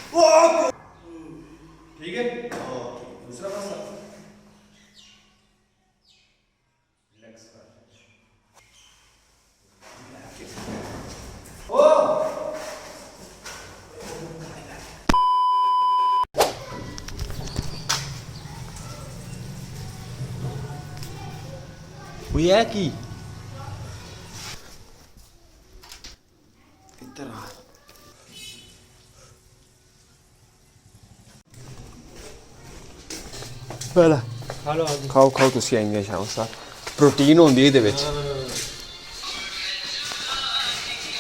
ठीक है, दूसरा पासा रिलैक्स कर। ओ वो है कि इधर आ। ਪਹਿਲਾਂ हेलो ਖਾਓ ਖਾਓ ਤੁਸੀਂ ਆਏਂਗੇ ਸ਼ਾਮ ਸਾਥ ਪ੍ਰੋਟੀਨ ਹੁੰਦੀ ਹੈ ਇਹਦੇ ਵਿੱਚ।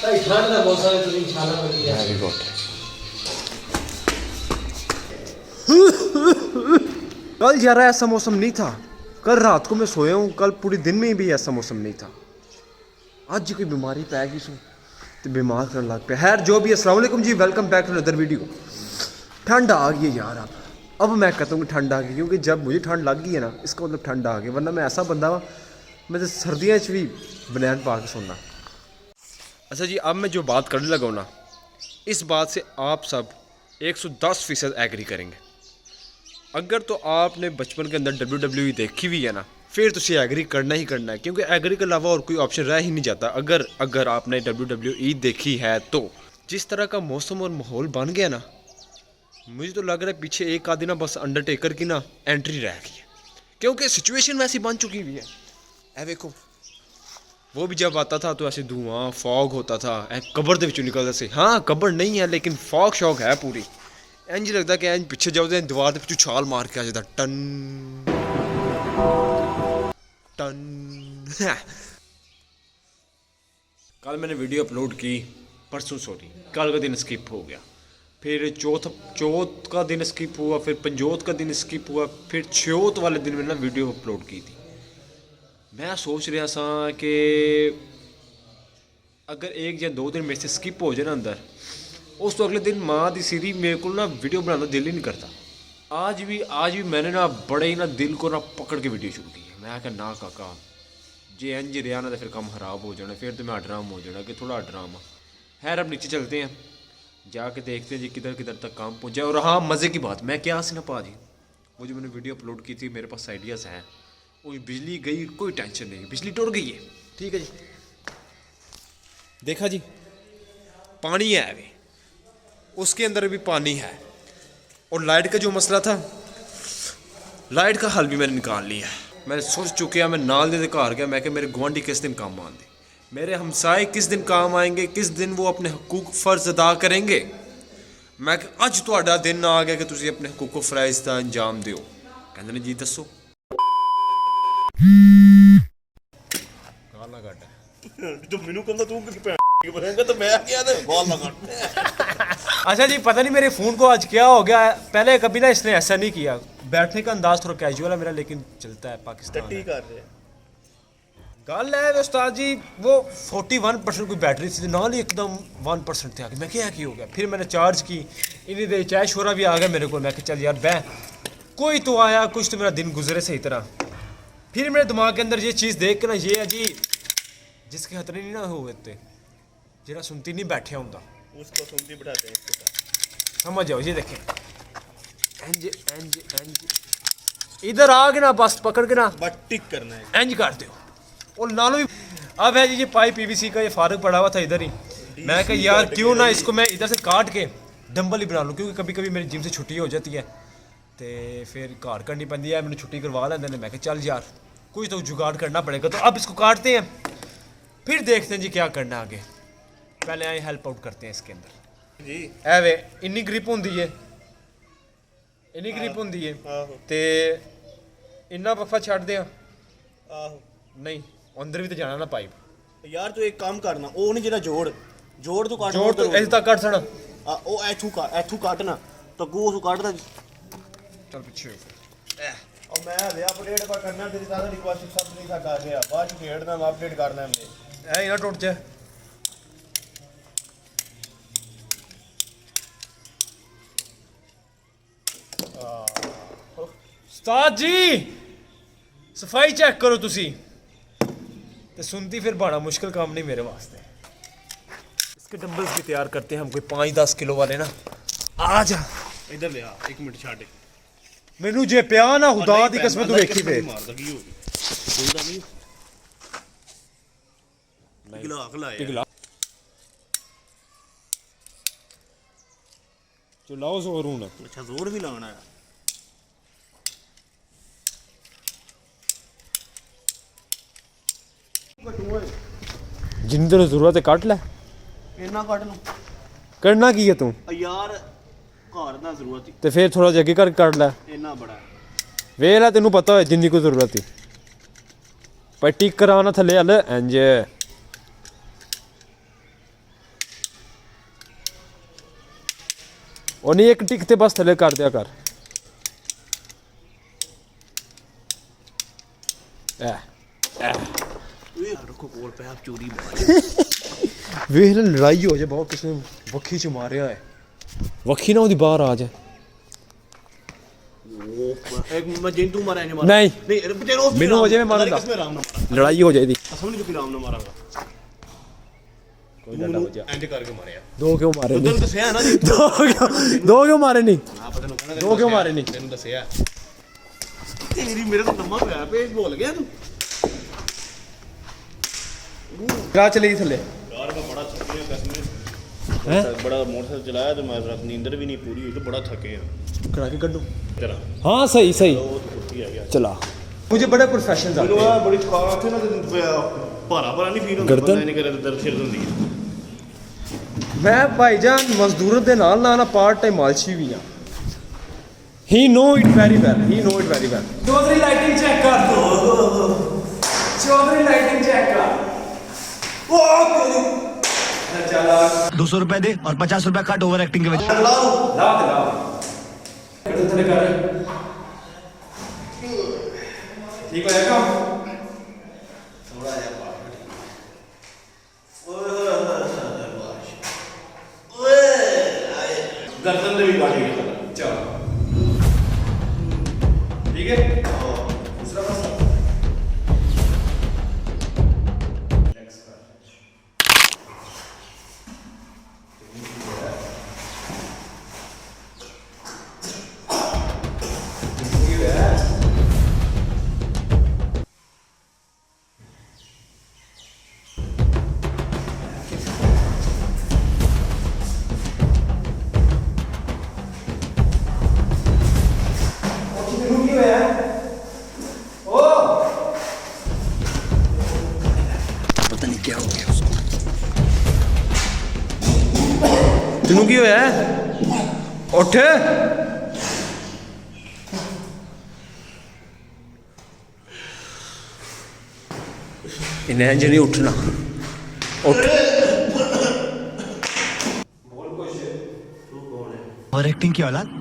भाई ठंड का मौसम है तो इंशाल्लाह बढ़िया है। Very good. कल यार ऐसा मौसम नहीं था, कल रात को मैं सोया हूँ, कल पूरे दिन में भी ऐसा मौसम नहीं था। आज कोई बीमारी पै गई सो तो बीमार करने लग पे। खैर जो भी, अस्सलाम वालेकुम जी, welcome back to other video. ठंड आ गई है यार, अब मैं कहता हूँ कि ठंड आ गई, क्योंकि जब मुझे ठंड लग गई है ना, इसका मतलब ठंड आ गई। वरना मैं ऐसा बंदा वा, मैं तो सर्दियों भी बनैन पा के सोना। अच्छा जी, अब मैं जो बात करने लगा हूँ ना, इस बात से आप सब 110% एग्री करेंगे। अगर तो आपने बचपन के अंदर WWE देखी हुई है ना, फिर तो एग्री करना ही करना है, क्योंकि एग्री के अलावा और कोई ऑप्शन रह ही नहीं जाता। अगर आपने WWE देखी है तो जिस तरह का मौसम और माहौल बन गया ना, मुझे तो लग रहा है पीछे एक आधी ना बस अंडरटेकर की ना एंट्री रह गई है, क्योंकि सिचुएशन वैसी बन चुकी हुई है। ऐ देखो, वो भी जब आता था तो ऐसे धुआं फॉग होता था, कबर के विचों निकलता से। हाँ कबर नहीं है लेकिन फॉग शॉग है पूरी। इंज लगता कि इंज पीछे जाओ तो दीवार के पिछू छाल मार के आ जाता, टन टन। कल मैंने वीडियो अपलोड की, परसों सॉरी, कल का दिन स्किप हो गया, फिर चौथ का दिन स्किप हुआ, फिर पंजोत का दिन स्किप हुआ, फिर छ्योत वाले दिन मैंने वीडियो अपलोड की थी। मैं सोच रहा सा कि अगर एक या दो दिन मेरे से स्किप हो जाए ना अंदर, उस तो अगले दिन माँ की सीरी मेरे को ना वीडियो बनाने का दिल ही नहीं करता। आज भी मैंने ना बड़े ही ना दिल को ना पकड़ के वीडियो शुरू की है। मैं कहा ना काका, जे इंज रहा ना तो फिर काम खराब हो जाना, फिर तो मैं ड्रामा हो जाना कि थोड़ा ड्रामा। खैर अब नीचे चलते हैं, जाके देखते हैं जी किधर किधर तक काम पहुँचा। और हाँ, मज़े की बात मैं क्या सी ना पा जी, वो जो मैंने वीडियो अपलोड की थी, मेरे पास आइडियाज़ हैं। वो बिजली गई, कोई टेंशन नहीं, बिजली टूट गई है, ठीक है जी। देखा जी, पानी है अभी, उसके अंदर भी पानी है। और लाइट का जो मसला था, लाइट का हल भी मैंने निकाल लिया है। मैंने सोच चुके हैं, मैं नाल दे घर गया, मैं कि मेरे गुआंढी किस दिन काम आते, मेरे हमसाए किस दिन काम आएंगे, किस दिन वो अपने हकूक फ़र्ज अदा करेंगे। मैं कि अज तुहाडा दिन आ गया कि तुसीं अपने हकूक फ़राइज़ का अंजाम दिओ। कहंदे ने जी दसो। गाल ना कट जो मैनू कहंदा तू कि भैन बनाएगा तो मैं क्या दे गाल ना कट। अच्छा जी, पता नहीं मेरे फ़ोन को आज क्या हो गया है, पहले कभी ना इसने ऐसा नहीं किया। बैठने का अंदाज थोड़ा कैजुअल है मेरा, लेकिन चलता है, पाकिस्तान टट्टी कर रहे गल है उस्ताद जी। वो 41% कोई बैटरी थी, नाल ही एकदम 1% थे आगे। मैं क्या हो गया, फिर मैंने चार्ज की, इन्हीं दे चाय शोरा भी आ गया मेरे को। मैं कि चल यार बह, कोई तो आया, कुछ तो मेरा दिन गुजरे सही तरह। फिर मेरे दिमाग के अंदर ये चीज़ देख के ना, ये है जी जिसके खतरे नहीं ना हुए थे, जरा सुनती नहीं बैठे होंगे, उसको सुनती बिठाते हैं इसके साथ। समझ जाओ। ये देखें, एंज एंज एंज इधर आ गए ना, बस पकड़ के ना बट टिक करना है, एंज कर दो। और नालों भी अब है जी, ये पाइप पीवीसी का ये फारग पड़ा हुआ था इधर ही। मैं कहा यार क्यों ना इसको मैं इधर से काट के डंबल ही बना लूँ, क्योंकि कभी कभी मेरी जिम से छुट्टी हो जाती है तो फिर घर करनी पड़ती है, मैंने छुट्टी करवा लेंगे। मैं कहा चल यार कुछ तो जुगाड़ करना पड़ेगा। तो अब इसको काटते हैं, फिर देखते हैं जी क्या करना है आगे। पहले आए हेल्प आउट करते हैं इसके अंदर जी। ए वे इन्नी ग्रिप होंदी है, इन्नी ग्रिप होंदी है आहो ते इन्ना पफा छड़ दिया आहो। नहीं, अंदर भी तो जाना ना पाइप। यार तू एक काम करना, ਉਹ ਨਹੀਂ ਜਿਹੜਾ ਜੋੜ ਤੂੰ ਕੱਟ जोड़ तो ऐसे तक काट सना। ਉਹ ਐਥੂ ਕੱਟਣਾ ਤਾਂ ਗੂ ਉਸ ਕੱਟਦਾ। चल पीछे और मैं हले अपडेट पर करना, तेरी सारा रिक्वेस्ट सब नहीं था कर रहा, बाद में खेड़ना मैं अपडेट करना है हमने। ए ना टूट जाए। उस्ताद जी सफाई चेक करो तुसी, तो सुनती फिर बड़ा मुश्किल काम नहीं मेरे वास्ते। इसके डंबल्स भी तैयार करते हैं हम, कोई 5-10 किलो वाले ना, ਆ ਜਾ ਇੱਧਰ ਲਿਆ 1 ਮਿੰਟ ਛੱਡ ਮੈਨੂੰ ਜੇ ਪਿਆ ਨਾ ਖੁਦਾ ਦੀ ਕਸਮ ਤੂੰ ਵੇਖੀ ਫੇਰ ਮਾਰਦਾ ਕੀ ਹੋ ਗਿਆ ਕੋਈ ਤਾਂ ਨਹੀਂ ਪਿਘਲਾ ਖਲਾਇਆ ਪਿਘਲਾ ਚਲਾਓ ਜ਼ੋਰ ਹੁਣ ਅੱਛਾ ਜ਼ੋਰ ਵੀ ਲਾਉਣਾ ਹੈ ਜਿੰਨੀ ਤੈਨੂੰ ਜ਼ਰੂਰਤ ਹੈ ਕੱਟ ਲੈ ਇੰਨਾ ਕੱਢ ਨੂੰ ਕਰਨਾ ਕੀ ਹੈ ਤੂੰ ਯਾਰ ਘਰ ਦਾ ਜ਼ਰੂਰਤ ਤੇ ਫੇਰ ਥੋੜਾ ਜਿਹਾ ਅੱਗੇ ਕਰ ਕੱਢ ਲੈ ਇੰਨਾ ਬੜਾ ਵੇਖ ਲੈ ਤੈਨੂੰ ਪਤਾ ਹੋਏ ਜਿੰਨੀ ਕੋਈ ਜ਼ਰੂਰਤ ਹੈ ਪਰ ਟਿਕ ਕਰਾਉਣਾ ਥੱਲੇ ਹਲ ਇੰਜ ਉਹ ਨਹੀਂ ਇੱਕ ਟਿਕ ਤੇ ਬਸ ਥੱਲੇ ਕਰ ਦਿਆ ਕਰ ਰੱਖੋ ਕੋਲ ਪੈ ਚੋਰੀ ਵੇਖ ਲੈ ਲੜਾਈ ਹੋ ਜਾਏ ਬਹੁਤ ਕਿਸੇ ਨੇ ਵੱਖੀ ਚ ਮਾਰਿਆ ਹੈ ਵੱਖੀ ਨਾ ਉਹਦੀ ਬਾਹਰ ਆ ਜਾ ਇੱਕ ਮੈਂ ਜਿੰਦੂ ਮਾਰਿਆ ਨਹੀਂ ਨਹੀਂ ਨਹੀਂ ਤੇਰੋ ਮੈਨੂੰ ਹੋ ਜਾਵੇ ਮਾਰਨ ਦਾ ਕਿਸਮੇ ਰਾਮ ਨਾ ਮਾਰਾ ਲੜਾਈ ਹੋ ਜਾਏਦੀ ਅਸਮ ਨਹੀਂ ਕਿ ਰਾਮ ਨਾ ਮਾਰਾਂਗਾ ਕੋਈ ਨਾ ਹੋ ਜਾ ਇੰਜ ਕਰਕੇ ਮਾਰਿਆ ਦੋ ਕਿਉਂ ਮਾਰੇ ਤੈਨੂੰ ਨਹੀਂ ਦੱਸਿਆ ਨਾ ਜੀ ਦੋ ਕਿਉਂ ਮਾਰੇ ਨਹੀਂ ਆ ਪਤਾ ਨੂੰ ਕਹਿੰਦਾ ਦੋ ਕਿਉਂ ਮਾਰੇ ਨਹੀਂ ਤੈਨੂੰ ਦੱਸਿਆ ਤੇਰੀ ਮੇਰੇ ਤੋਂ ਲੰਮਾ ਪਿਆ ਪੇਜ ਭੁੱਲ ਗਿਆ ਤੂੰ ਕਰਾ ਚਲੇ ਥੱਲੇ ਯਾਰ ਮੈਂ ਬੜਾ ਥੱਕਿਆ ਕਸਮੇ ਹੈਂ? ਬੜਾ ਮੋਟਰਸਾਈਕਲ ਚਲਾਇਆ ਤੇ ਮੈਂ ਰਾਤ ਨੀਂਦਰ ਵੀ ਨਹੀਂ ਪੂਰੀ ਹੋਈ ਤੇ ਬੜਾ ਥੱਕੇ ਆ ਕਰਾ ਕੇ ਕੱਢੋ ਤੇਰਾ हाँ सही सही ਉਹ ਤਾਂ ਕੁੱਤੀ ਆ ਗਿਆ चला मुझे बड़े प्रोफेशनल आते ਮੈਨੂੰ हैं ਆ ਬੜੀ ਥਕਾਵਟ ਤੇ ਨਾ ਭਾਰਾ ਭਾਰਾ ਨਹੀਂ ਫੀਲ ਹੁੰਦਾ ਗਰਦਨ? ਬੰਦਾ ਨਹੀਂ ਕਰੇ ਦਰਦ ਸਿਰ ਹੁੰਦੀ ਹੈ मैं भाईजान मजदूरों के नाल ना पार्ट टाइम मालशी भी हाँ he know it very well Chaudhary lighting check कर चौधरी लाइटिंग चेक कर 200 रुपए दे और 50 रुपए कट ओवर एक्टिंग के वजह ला थले कर ठीक हो जाएगा ਗਰਦਨ ਦੇ ਵੀ ਕਾਟੀ ਗਿਆ चलो ठीक है दूसरा पासा तेनू की होया उठ इन्हें इंज नहीं उठना उठ ओवर एक्टिंग की औलाद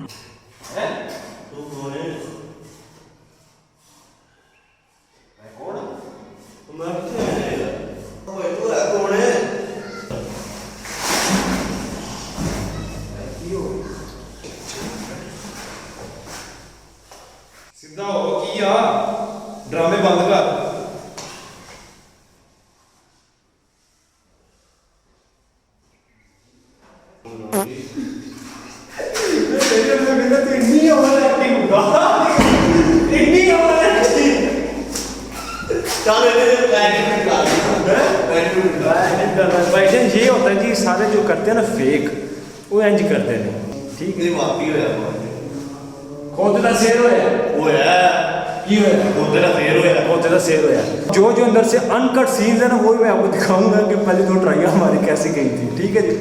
सीधा हो की आ ड्रामे बंद कर भाईजान ये होता है जी सारे जो करते हैं ना फेक वो इंज करते हैं ठीक ਇਹਦੀ ਮਾਫੀ ਹੋਇਆ खुद का शेर होया ਹੋਇਆ की होया ਉਹਦੇ ਦਾ ਫੇਰ ਹੋਇਆ बहुत ज़्यादा शेर होया जो जो अंदर से अनकट सीन्स है ना वो मैं आपको दिखाऊंगा कि पहले दो ट्राइयां हमारी कैसी गई थी ठीक है जी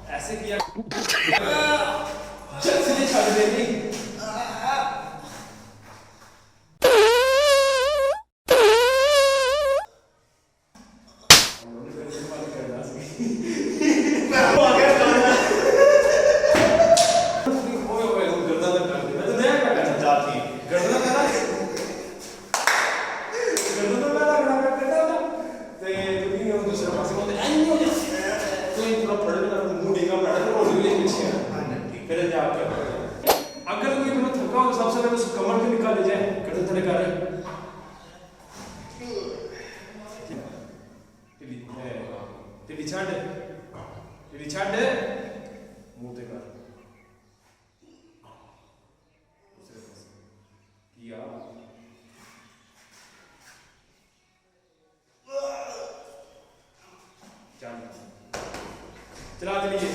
ऐसे किया जल्द से छाड़ देगी ਛੱਡ ਮੂੰਹ ਤੇ ਕਰ ਕੀ ਆ ਚੱਲ ਚਲਾ ਚਲੀਏ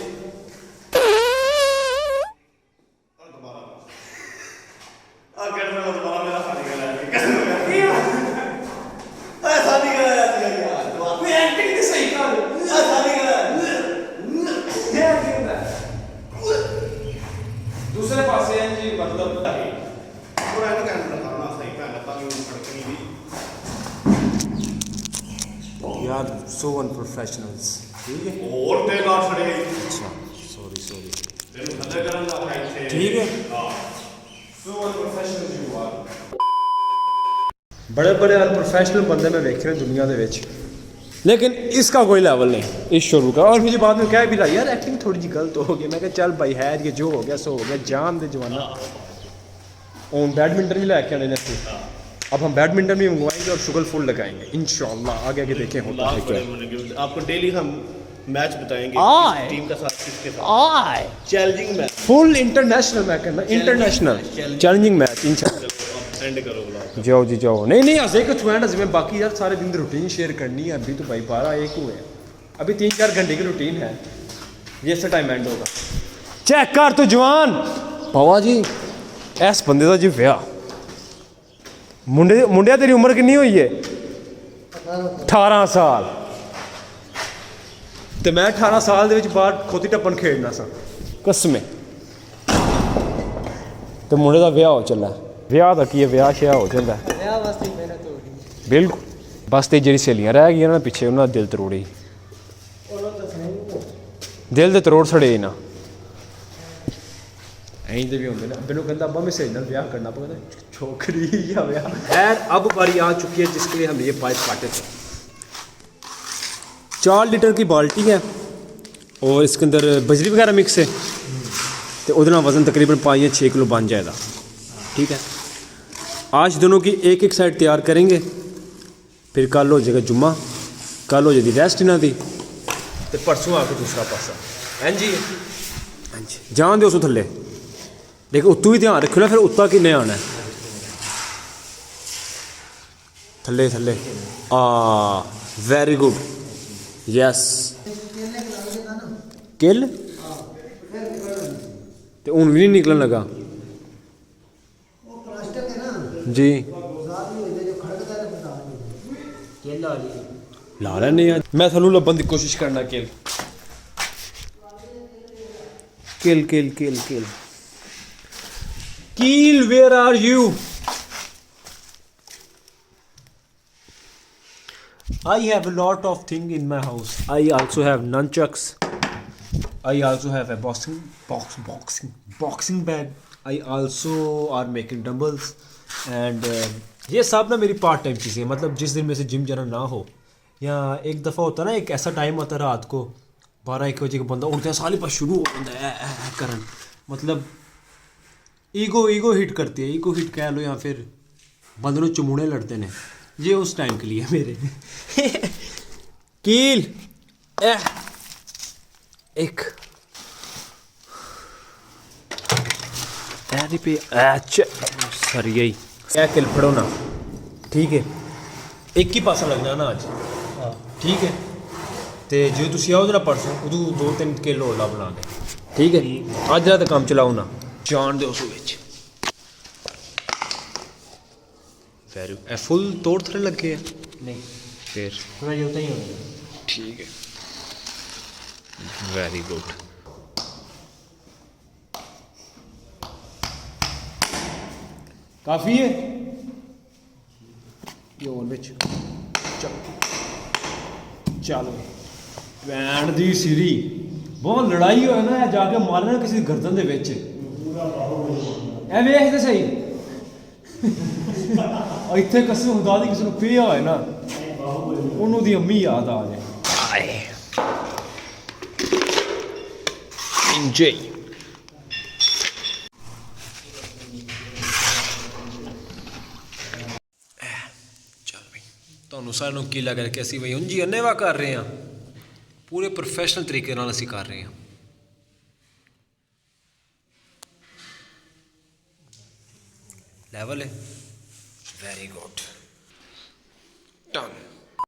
दूसरे पासे हैं जी मतलब ਥੋੜਾ ਇਹਨੂੰ ਕੈਮਰਾ ਦਿਖਾਉਣਾ ਸਹੀ ਭੈਣ ਲੱਤਾਂ ਵੀ ਫੜਕਣੀ ਦੀ यार so unprofessionals ठीक है ਹੋਰ ਤੇ ਲਾ ਛੜੇ अच्छा सॉरी ਤੈਨੂੰ ਥੱਲੇ ਕਰਨ ਦਾ ਹੈ ਇੱਥੇ ठीक है ਹਾਂ so unprofessional you are बड़े बड़े अनप्रोफेशनल बंदे मैं देख रहे हैं दुनिया के विच, लेकिन इसका कोई लेवल नहीं इस शुरू का। और मुझे बाद में कह भी रहा यार एक्टिंग थोड़ी जी गलत हो गई। मैं कहा चल भाई है ये जो हो गया सो हो गया, जान दे जवाना। और बैडमिंटन भी लेके आने थे, अब हम बैडमिंटन भी मंगवाएंगे और शुगर फुल लगाएंगे इंशाल्लाह। आगे आगे देखें होता है क्या। आपको डेली हम मैच बताएंगे टीम का साथ किसके साथ चैलेंजिंग मैच फुल इंटरनेशनल मैं कहना, इंटरनेशनल चैलेंजिंग मैच इंशाल्लाह। एंड करो ब्लॉग जाओ जी जाओ। नहीं नहीं हंसे कुछ एंड हंसे में बाकी यार सारे दिन रूटीन शेयर करनी है। अभी तो भाई 12-1 हुए हैं, अभी 3-4 घंटे की रूटीन है, ये ऐसा टाइम एंड होगा। चेक कर तू जवान बाबा जी इस बंदे का जी विआह मुंडिया तेरी उम्र कितनी हुई है? 18 साल। तो मैं 18 साल ਦੇ ਵਿੱਚ ਬਾਹਰ ਖੋਤੀ ਟੱਪਣ ਖੇਡਣਾ ਸਾਂ ਕਸਮੇ। ਤੇ ਮੁੰਡੇ ਦਾ ਵਿਆਹ ਹੋ ਚੱਲਾ। ਵਿਆਹ ਦਾ ਕੀ ਹੈ, ਵਿਆਹ ਸ਼ਿਆ ਹੋ ਜਾਂਦਾ ਵਿਆਹ ਵਾਸਤੇ ਮਿਹਨਤ ਹੋ ਗਈ ਬਿਲਕੁਲ। ਬਸ ਤੇ ਜਿਹੜੀ ਸਹੇਲੀਆਂ ਰਹਿ ਗਈਆਂ ਨਾ ਪਿੱਛੇ, ਉਹਨਾਂ ਦਾ ਦਿਲ ਤਰੋੜੇ, ਦਿਲ ਦੇ ਤਰੋੜ ਸੜੇ ਨਾ। ऐं भी होंगे ना। मैंने कहता अब्बा मैं सही नाल ब्याह करना पड़ेगा, छोकरी या ब्याह। खैर अब बारी आ चुकी है जिसके लिए हम ये पाइप काटे थे। 4 लीटर की बाल्टी है और इसके अंदर बजरी वगैरह मिक्स है, तो उधर वज़न तकरीबन 5 या 6 किलो बन जाएगा। ठीक है, आज दोनों की एक एक साइड तैयार करेंगे, फिर कल हो जाएगा जुम्मा, कल हो जाएगी रेस्ट इन्हों की, तो परसों आके दूसरा पासा। हाँ जी हाँ जी, जान दो उसको थले, लेकिन उत्तों भी ध्यान रखो ना, फिर उत्ता किन्ने आना है थले थले। Very good yes. किल तो हूँ भी नहीं निकलन लगा जी। ला लैने मैं थानू लभन की कोशिश करना। किल किल किल किल किल Keel, where are you? I have a lot of things in my house. I also have nunchucks. I also have a boxing bag. I also are making dumbbells and ये सब ना मेरी पार्ट टाइम चीज़ें, मतलब जिस दिन में से जिम जाना ना हो, या एक दफ़ा होता ना, एक ऐसा टाइम होता है रात को 12-1 बजे का बंदा उठता है, साली पास शुरू हो जाता है करन, मतलब ईगो हिट करती है। ईगो हिट कह लो या फिर बंदरों चुमूने लड़ते हैं, ये उस टाइम के लिए मेरे। कील एक पे सर यही क्या किल फड़ो ना। ठीक है, एक ही पासा लगना ना आज। ठीक है, तो जो तुम आओ ना परसों उदू 2-3 किलो होला बना दे। ठीक है, अज रात काम चलाओ ना, जान दो उसू विच। वेरी फुल तोड़ थोड़े लगे है नहीं, फिर थोड़ा जो ही होगा। ठीक है, वेरी गुड। काफ़ी है ये और विच। चलो भैन दी सीरी बहुत लड़ाई हो ना, जाके मारना किसी गर्दन दे विच। ए वेख ते सही इत्थे कसम खुदा दी किसी नूं पिया होए ना, उन्हों दी अम्मी याद आ जाए। एंजॉय। चल भाई, ਤੁਹਾਨੂੰ ਸਾਰਿਆਂ ਨੂੰ ਕੀ ਲੱਗ ਰਿਹਾ ਕਿ ਅਸੀਂ ਬਈ ਉਂਝ ਹੀ ਅੰਨੇਵਾ ਕਰ ਰਹੇ ਹਾਂ? ਪੂਰੇ ਪ੍ਰੋਫੈਸ਼ਨਲ ਤਰੀਕੇ ਨਾਲ ਅਸੀਂ ਕਰ ਰਹੇ ਹਾਂ। ਲੈਵਲ ਹੈ very good done.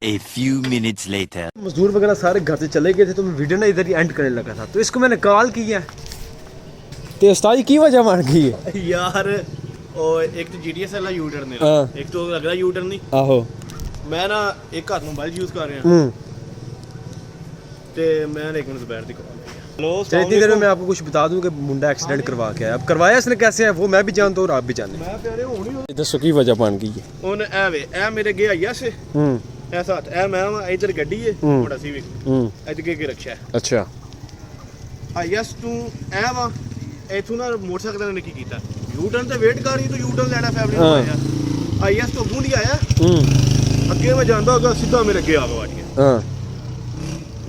A few minutes later. मजदूर वगैरह सारे घर से चले गए थे तो मैं वीडियो ना इधर ही एंड करने लगा था, तो इसको मैंने कॉल किया तो उस्ताद की वजह बन गई है ਯਾਰ ਉਹ ਇੱਕ ਤਾਂ GTS ਵਾਲਾ ਯੂ ਟਰਨ ਨੇ ਹਾਂ। ਇੱਕ ਤੋਂ ਲੱਗਦਾ ਯੂ ਟਰਨ ਨਹੀਂ। आहो ਮੈਂ ਨਾ ਇੱਕ ਹੱਥ ਮੋਬਾਈਲ ਯੂਜ਼ ਕਰ ਰਿਹਾ ਤੇ ਮੈਂ ਇੱਕ ਮਿੰਟ ਦੁਪਹਿਰ ਦੀ ਕਾਲ ਆਈ। हेलो तो इतनी देर में मैं आपको कुछ बता दूं कि मुंडा एक्सीडेंट करवा के आया। अब करवाया इसने कैसे है वो मैं भी जानता हूँ और आप भी जानते ਮੈਂ ਪਿਆਰੇ ਹੋਣੀ हैं। दसो की वजह बन गई है। ਉਹਨ ਐ ਮੇਰੇ ਗਿਆ ਯਸ ਐ ਸਾਥ ਐ ਮੈਂ ਇਧਰ ਗੱਡੀ ਹੈ ਬੜਾ ਸੀ ਵੀ ਇੱਥੇ ਕੇ ਰੱਖਿਆ अच्छा ਆ ਯਸ ਤੂੰ ਐ ਵਾ ਇਥੋਂ ਨਾ ਮੋਟਰਸਾਈਕਲ ਨੇ ਕੀ ਕੀਤਾ ਯੂ ਟਰਨ ਤੇ ਵੇਟ ਕਰ ਰਹੀ ਤੂੰ ਯੂ ਟਰਨ ਲੈਣਾ ਫੈਮਿਲੀ ਨੂੰ ਆਇਆ ਆ ਯਸ ਤੋਂ ਗੁੰਡੀ ਆਇਆ ਅੱਗੇ ਮੈਂ ਜਾਂਦਾ ਹੋਗਾ ਸਿੱਧਾ ਮੇਰੇ ਅੱਗੇ ਆ ਗਿਆ हाँ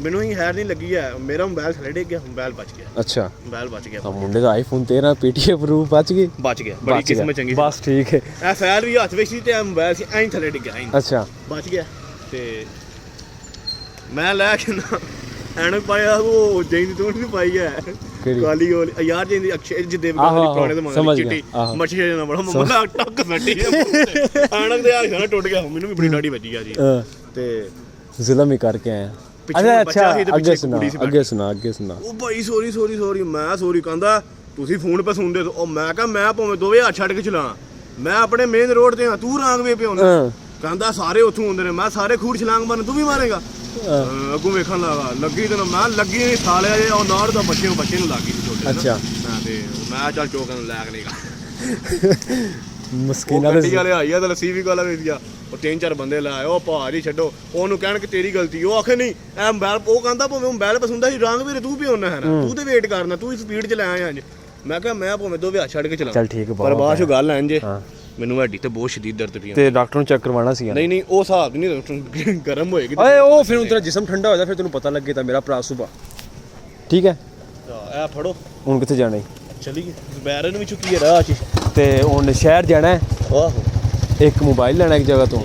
ਮੈਨੂੰ ਹੀ ਹੈਰ ਨਹੀਂ ਲੱਗੀ ਹੈ ਮੇਰਾ ਮੋਬਾਈਲ ਥੱਲੇ ਡਿੱਗ ਗਿਆ ਮੋਬਾਈਲ ਬਚ ਗਿਆ अच्छा ਮੋਬਾਈਲ ਬਚ ਗਿਆ अब मुंडे का आईफोन 13 PTF प्रूफ बच गई ਬਚ ਗਿਆ ਬੜੀ ਕਿਸਮਤ ਚੰਗੀ बस ठीक है। ਐ ਫਾਇਲ ਵੀ ਹੱਥ ਵਿੱਚ ਸੀ ਤੇ ਐ ਮੋਬਾਈਲ ਸੀ ਐਂ ਥੱਲੇ ਡਿੱਗਿਆ ਐਂ अच्छा ਬਚ ਗਿਆ ਤੇ ਮੈਂ ਲੈ ਕੇ ਨਾ ਐਨ ਪਾਇਆ ਉਹ ਜੈਨ ਦੀ ਤੂੰ ਨਹੀਂ ਪਾਈ ਹੈ ਕਿਹੜੀ? ਕਾਲੀ ਵਾਲੀ ਯਾਰ ਜੈਨ ਦੀ ਅਕਸ਼ੇ ਜਿੱਦੇ ਆਹੋ, ਬਗਾਲੀ ਆਹੋ, ਪੁਰਾਣੇ ਜ਼ਮਾਨੇ ਸਮਝ ਦੀ ਗਿਆ, ਚਿੱਟੀ ਆਹੋ। ਮੱਛੀ ਜਨਾ ਬੜਾ ਮੰਮਾ ਟੱਕ ਫੱਟੀ ਆਣਕ ਦੇ ਆ ਖਾਣਾ ਟੁੱਟ ਗਿਆ ਮੈਨੂੰ ਵੀ ਬੜੀ ਡਾਢੀ ਵੱਜੀ ਆ ਜੀ हाँ, ਤੇ जुल्म ही करके आए। ਪਿੱਛੇ अच्छा ਬੱਚਾ अच्छा ਸੀ ਤੇ आगे ਪਿੱਛੇ सुना ਕੁੜੀ ਸੀ आगे सुना आगे सुना। ਉਹ ਭਾਈ ਸੋਰੀ ਮੈਂ ਸੋਰੀ ਕਹਿੰਦਾ ਤੁਸੀਂ ਫੋਨ 'ਤੇ ਸੁਣਦੇ ਹੋ ਉਹ ਮੈਂ ਕਹਾਂ ਮੈਂ ਭਾਵੇਂ ਦੋਵੇਂ ਹੱਥ ਛੱਡ ਕੇ ਚਲਾ ਮੈਂ ਆਪਣੇ ਮੇਨ ਰੋਡ ਤੇ ਹਾਂ ਤੂੰ ਰਾਂਗ ਵੇ ਪਿਓ हाँ ਕਹਿੰਦਾ ਸਾਰੇ ਉੱਥੋਂ ਆਉਂਦੇ ਨੇ ਮੈਂ ਸਾਰੇ ਖੂਡ ਛਲਾਂਗ ਮਾਰਨ ਤੂੰ ਵੀ ਮਾਰੇਗਾ ਅੱਗੋਂ ਵੇਖਣ ਲੱਗਾ ਲੱਗੀ ਤੇ ਮੈਂ ਲੱਗੀ ਨਹੀਂ ਸਾਲਿਆ ਜੇ ਉਹ ਨਾੜ ਦਾ ਬੱਚੇ ਨੂੰ ਲੱਗੀ ਸੀ ਛੋਟੇ अच्छा ਮੈਂ ਤੇ ਮੈਂ ਚੱਲ ਚੋਕਾਂ ਨੂੰ ਲੈਕ ਨਹੀਂਗਾ ਉਹ मस्कीना ਗੱਡੀ ਵਾਲੇ ਆਈ ਆ ਤਾਂ ਲੱਸੀ ਵੀ ਕੋਲਾ ਵੇਚਿਆ ਉਹ ਤਿੰਨ ਚਾਰ ਬੰਦੇ ਲਾਏ ਉਹ ਭਾਜੀ ਛੱਡੋ ਉਹਨੂੰ ਕਹਿਣ ਕਿ ਤੇਰੀ ਗਲਤੀ ਉਹ ਆਖੇ ਨਹੀਂ ਐ ਮੋਬਾਈਲ ਉਹ ਕਹਿੰਦਾ ਭਾਵੇਂ ਮੋਬਾਈਲ ਪਸੰਦਾ ਸੀ ਰੰਗ ਵੀਰੇ ਤੂੰ ਵੀ ਹੋਣਾ ਹੈ ਨਾ ਤੂੰ ਤੇ ਵੇਟ ਕਰਨਾ ਤੂੰ ਸਪੀਡ ਚ ਲੈ ਆਇਆ ਅੱਜ ਮੈਂ ਕਿਹਾ ਮੈਂ ਭਾਵੇਂ ਦੋ ਵਿਆਹ ਛੱਡ ਕੇ ਚਲਾ चल ठीक है ਪਰ ਬਾਅਦ ਚੋਂ ਗੱਲ ਐਂ ਜੇ ਹਾਂ। ਮੈਨੂੰ ਹੱਡੀ ਤੇ ਬਹੁਤ ਸ਼ਦੀਦ ਦਰਦ ਪਈ ਤੇ ਡਾਕਟਰ ਨੂੰ ਚੈੱਕ ਕਰਵਾਉਣਾ ਸੀ। ਨਹੀਂ ਨਹੀਂ ਉਹ ਹਿਸਾਬ ਨਹੀਂ ਗਰਮ ਹੋਏਗੀ ਓਏ ਉਹ ਫਿਰ ਤੇਰਾ ਜਿਸਮ ਠੰਡਾ ਹੋ ਜਾ ਫਿਰ ਤੈਨੂੰ ਪਤਾ ਲੱਗੇ ਤਾਂ ਮੇਰਾ ਭਰਾ ਸੁਬਾ ਠੀਕ ਹੈ। ਐ ਫੜੋ ਹੁਣ ਕਿੱਥੇ ਜਾਣਾ ਹੈ? ਚਲੀਏ ਜ਼ਬੈਰ ਨੂੰ ਵੀ ਚੁੱਕੀ ਹੈ ਰਾਹ ਚ ਤੇ ਹੁਣ ਸ਼ਹਿਰ ਜਾਣਾ ਹੈ, ਆਹੋ एक मोबाइल लेना एक जगह तो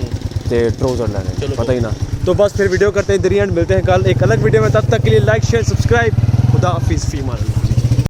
ट्राउजर लेना है, चलो पता ही ना। तो बस फिर वीडियो करते हैं इधर ही एंड मिलते हैं कल एक अलग वीडियो में, तब तक के लिए लाइक शेयर सब्सक्राइब। खुदा हाफिज़ फी मान अल्लाह।